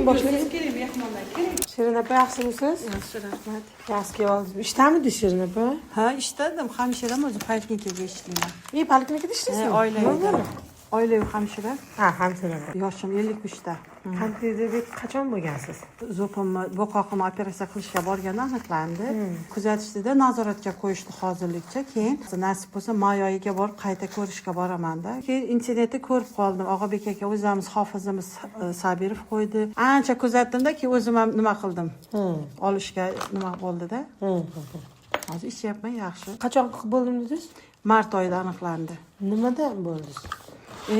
boshlaysiz? Shirin opa yaxshimisiz? Yaxshi, rahmat. Yaxshi kelibsiz. Ishtamidi Shirin opa? Ha, ishdadim. Hamshiram o'zi poliklinikaga ishlayman. Poliklinikada ishlaysizmi? Oilaviy hamshira. Ha, hamshira. Yoshim 53 da. Qandli diabet qachon bo'lgansiz? Zo'pimni, bo'qoqimni operatsiya qilishga borganda aniqlandi. Kuzatishda nazoratga qo'yishdi hozirlikcha. Keyin nasib bo'lsa may oyiga borib qayta ko'rishga boraman-da. Keyin internetda ko'rib qoldim. Og'abek aka o'zimiz hofizimiz Sabirov qo'ydi. Ancha kuzatdimda, keyin o'zim ham nima qildim? Olishga nima bo'ldi-da? Hozir ishyapman, yaxshi. Qachon bo'ldingiz dedingiz? Mart oyida aniqlandi. Nimadan bo'ldingiz?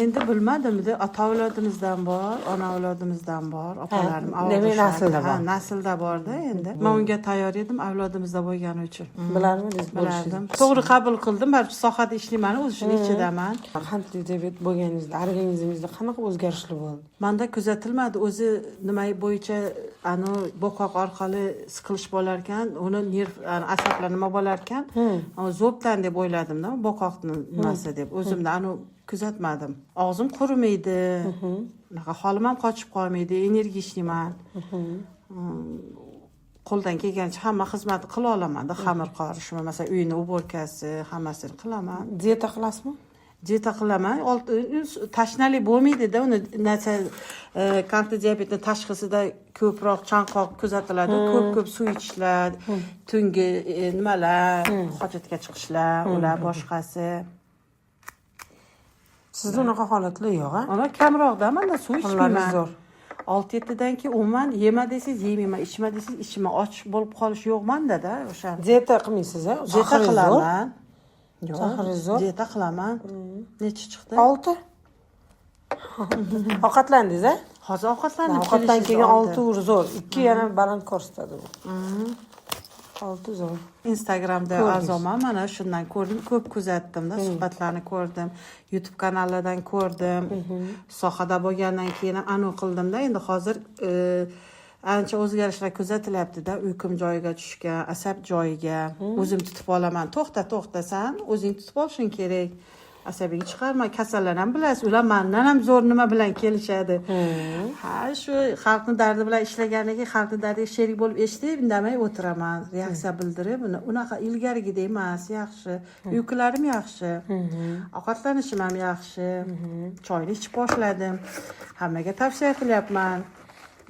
Endi bilmadim-da, ota avlodimizdan bor, ona avlodimizdan bor, opalarim demak naslda bor. Ha, naslda bor-da endi. Men unga tayyor edim avlodimizda bo'lgani uchun. Bilardingiz, bilardim. To'g'ri qabul qildim, baribir sohada ishlayman, o'z ishimning ichidaman. Qandli diabet bo'lganingizda organizmingizda qanaqa o'zgarishlar bo'ldi? Menda kuzatilmadi, o'zi nima bo'yicha bo'qoq orqali siqilish bo'lar ekan, uni nerv asablar nima bo'lar ekan, zo'bdan deb o'yladim-da, bo'qoqni nimasi deb. O'zimda kuzatmadim. Og'zim qurimaydi. Unaqa holim ham qochib qolmaydi, energiya ishlayman. Qo'ldan kelgancha hamma xizmatni qila olaman-da, xamir qorishmi, masalan, uyni uborkasi, hammasini qilaman. Dieta qilasizmi? Dieta qilaman. Tashnalik bo'lmaydi-da, uni qandli diabetning tashxisida ko'proq chanqoq kuzatiladi, ko'p suv ichishlar, tungi nimalar, hojatga chiqishlar, ular boshqasi. Sizda unaqa holatlar yo'q-a? Ana kamroqda, menda suv ichmayman. 6-7 dan keyin umuman yema desangiz yeyman, ichma desangiz ichma, och bo'lib qolish yo'q menda-da o'sha. Dieta qilmaysiz-a? Dieta qilaman. Saxaringiz zo'r? Dieta qilaman. Necha chiqdi? 6. Ovqatlandingiz-a? Hozir ovqatlandim. Ovqatdan keyin 6 zo'r. 2 yana baland ko'rsatadi bu. 6 zo'r. Instagramda a'zoman, mana shundan ko'rdim, ko'p kuzatdim-da, suhbatlarni ko'rdim, YouTube kanallaridan ko'rdim. Sohada bo'lgandan keyin aniq qildim-da, endi hozir ancha o'zgarishlar kuzatilyapti-da, uyqum joyiga tushgan, asab joyiga, o'zim tutib olaman. To'xtasan, o'zing tutib olishing kerak. Asabing chiqarma, kasallar ham bilasiz, ular mendan ham zo'r nima bilan kelishadi. Ha, shu xalqni dardi bilan ishlaganiga, xalqni dardiga sherik bo'lib eshitib, indamay o'tiraman, reaksiya bildirib, unaqa ilgarigidek emas, yaxshi. Uyqularim yaxshi. Ovqatlanishim ham yaxshi. Choyni ichib boshladim. Hammaga tavsiya qilyapman.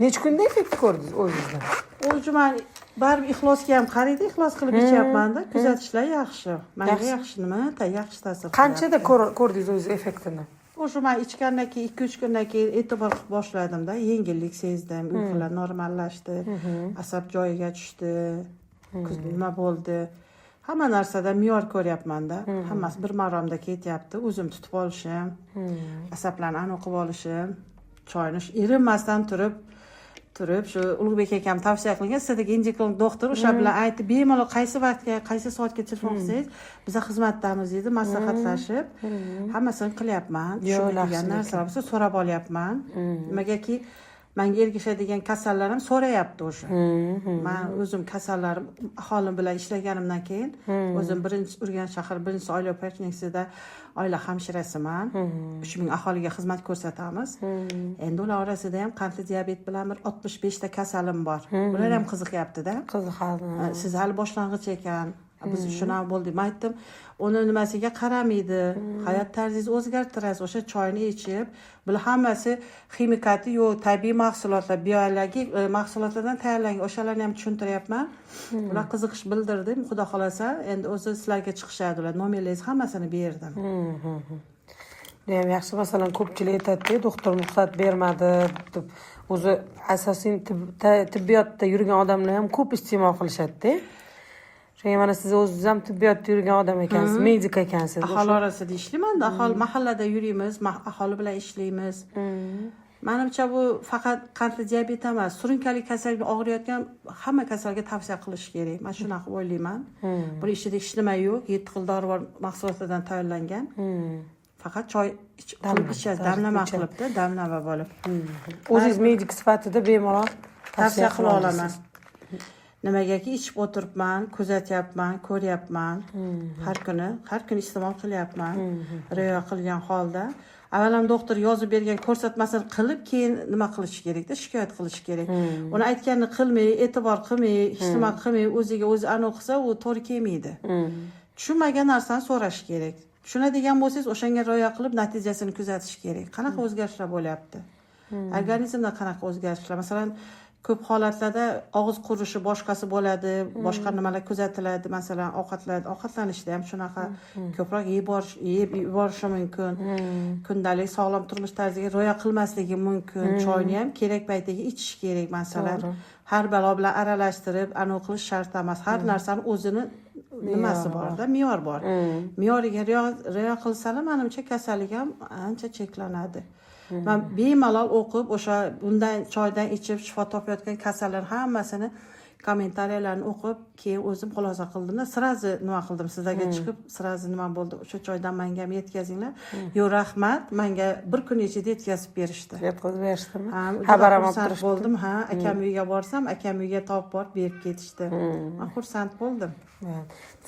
Necha kunda effekt ko'rdingiz o'zingizdan? O'zim baribir ixlosga ham qaraydi, ixlos qilib ichyapman-da, kuzatishlar yaxshi. Menga yaxshi nima? Yaxshi ta'sir. Qanchada ko'rdingiz o'z effektini? O'sha men ichgandan keyin 2-3 kundan keyin e'tibor qilib boshladim-da, yengillik sezdim, uyqular normallashdi, asab joyiga tushdi, nima bo'ldi. Hamma narsada me'yor ko'ryapman-da. Hammasi bir maromda ketyapti. O'zim tutib olishim, asablarni aniq qilib olishim, choyni erinmasdan turib shu Ulug'bek akam tavsiya qilgan sizga ginekoloq doktor o'sha bilan aytib, bemalol qaysi vaqtga, qaysi soatga telefon qilsangiz, biz xizmatdamiz dedi, maslahatlashib, hammasini qilyapman. Shu degan narsalar bo'lsa so'rab olyapman. Nimagaki menga ergashadigan kasallarim so'rayapti o'sha. Men o'zim kasallarim aholim bilan ishlaganimdan keyin o'zim Urganch shahar 1-oila poliklinikasida oila hamshirasiman. 3000 aholiga xizmat ko'rsatamiz. Endi ular orasida ham qandli diabet bilan 65 ta kasalim bor. Ular ham qiziqyapti-da. Qiziqadi. Siz hali boshlang'ich ekan. Biz shuna bo'ldik. Men aytdim, uni nimasiga qaramaydi. Hayot tarzingizni o'zgartirasiz. O'sha choyni ichib, bular hammasi ximikati yo'q, tabiiy mahsulotlar, biologik mahsulotlardan tayyorlangan. O'shalarni ham tushuntiryapman. Ular qiziqish bildirdi. Xudo xolasa, endi o'zi sizlarga chiqishadi ular. Nomeringiz hammasini berdim. Ham yaxshi, masalan, ko'pchilik aytadi, doktor ruxsat bermadi deb. O'zi asosiy tibbiyotda yurgan odamlar ham ko'p iste'mol qilishadi-da. Shunga mana siz o'zingiz ham tibbiyotda yurgan odam ekansiz, medik ekansiz. Aholi orasida ishlayman-da, aholi mahallada yurimiz, aholi bilan ishlaymiz. Menimcha bu faqat qandli diabet emas, surunkali kasallikda og'riyotgan hamma kasalga tavsiya qilish kerak. Men shunaqa o'ylayman. Bu ichida hech nima yo'q, 7 xil dorivor mahsulotlardan tayyorlangan. Faqat choy qilib ichasiz, damlama qilibdi, damlama bo'lib. O'zingiz medik sifatida bemalol tavsiya qila olaman. Nimagaki ichib o'tiribman, kuzatyapman, ko'ryapman. Har kuni iste'mol qilyapman. Rioya qilgan holda avval ham doktor yozib bergan ko'rsatmasini qilib keyin nima qilish kerakda, shikoyat qilish kerak. Uni aytganini qilmay, e'tibor qilmay, hech nima qilmay, o'ziga o'zi aniq qilsa, u to'g'ri kelmaydi. Tushunmagan narsani so'rash kerak. Tushunadigan bo'lsangiz, o'shanga rioya qilib natijasini kuzatish kerak. Qanaqa o'zgarishlar bo'lyapti? Organizmda qanaqa o'zgarishlar? Masalan, ko'p holatlarda og'iz qurishi boshqasi bo'ladi, boshqa nimalar kuzatiladi. Masalan, ovqatlanishda ham shunaqa ko'proq yeb yuborishi mumkin. Kundalik sog'lom turmush tarziga rioya qilmasligi mumkin. Choyni ham kerak paytiga ichish kerak, masalan. Har balo bilan aralashtirib, aniq qilish shart emas. Har narsani o'zini nimasi bor-da, me'yor bor. Me'yoriga rioya qilsalar, menimcha kasallik ham ancha cheklanadi. Men bemalol o'qib, o'sha bundan choydan ichib shifo topayotgan kasallar hammasini kommentariyalarini o'qib, keyin o'zim xulosa qildim-da, sirazi nima qildim, sizlarga chiqib, sirazi nima bo'ldi, o'sha choydan menga ham yetkazinglar. Yo'q, rahmat, menga bir kun ichida yetkazib berishdi. Yetkazib berishdimi? Xabarim olib turishdi. Bo'ldim, ha, akam uyiga borsam, akam uyiga topib borib berib ketishdi. Men xursand bo'ldim.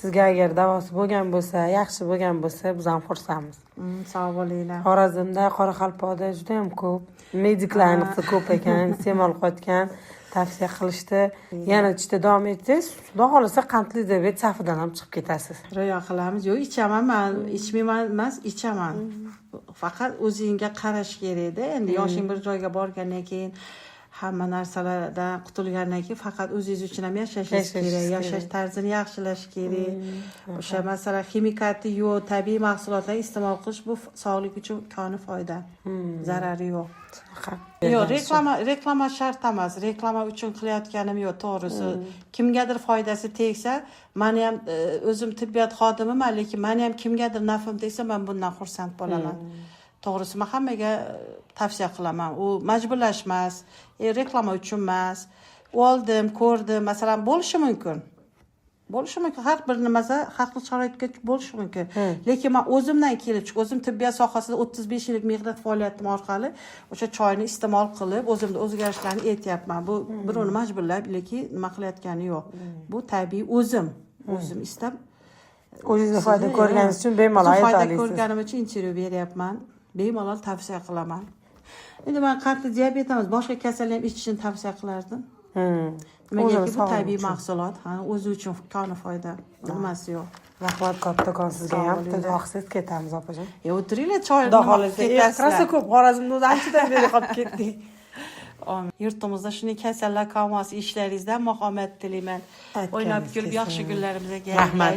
Sizga agar davosi bo'lgan bo'lsa, yaxshi bo'lgan bo'lsa, biz ham xursandmiz. Sog' bo'linglar. Xorazmda, Qoraqalpoqda juda ham ko'p mediklar ayniqsa ko'p ekan, iste'mol qilayotgan, tavsiya qilishdi. Yana ichishda davom etsangiz, xudo xolasa qandli diabet safidan ham chiqib ketasiz. Rioya qilamiz. Yo'q, ichaman, men ichmayman emas, ichaman. Faqat o'zingga qarash kerak-da. Endi yoshing bir joyga borgandan keyin hamma narsalardan qutulgandan keyin faqat o'zingiz uchun ham yashashingiz kerak, yashash tarzini yaxshilash kerak. O'sha masalan ximikati yo'q, tabiiy mahsulotlar iste'mol qilish bu sog'lik uchun koni foyda. Zarari yo'q. Yo'q, reklama shart emas. Reklama uchun qilayotganim yo'q, to'g'risi. Kimgadir foydasi tegsa, meni ham o'zim tibbiyot xodimiman, lekin meni ham kimgadir nafim tegsa, men bundan xursand bo'laman. To'g'risi, men hammaga tavsiya qilaman. U majburlash emas, reklama uchun emas. Oldim, ko'rdim, masalan, bo'lishi mumkin. Har bir nimada haqli sharoitga bo'lishi mumkin. Lekin men o'zimdan kelib chiqib, o'zim tibbiyot sohasida 35 yillik mehnat faoliyatim orqali o'sha choyni iste'mol qilib, o'zimda o'zgarishlarni aytyapman. Bu birovni majburlab, lekin nima qilayotgani yo'q. Bu tabiiy o'zim istab o'zingizga foyda ko'rganingiz uchun bemalol ayta olasiz. Foyda ko'rganim uchun intervyu beryapman. Bemalol tavsiya qilaman. Endi men qandli diabet emas, boshqa kasallik ham ichishni tavsiya qilardim. Nimaga bu tabiiy mahsulot, o'zi uchun koni foyda, nimasi yo'q. Rahmat kattakon sizga ham. Tezroqsiz ketamiz opajon. O'tiringlar, choy Krasa ko'p Xorazmda anchadan beri qolib ketdik. Yurtimizda shunday kasallar komasi ishlaringizdan omad tilayman. O'ynab kulib yaxshi kunlarimizga rahmat.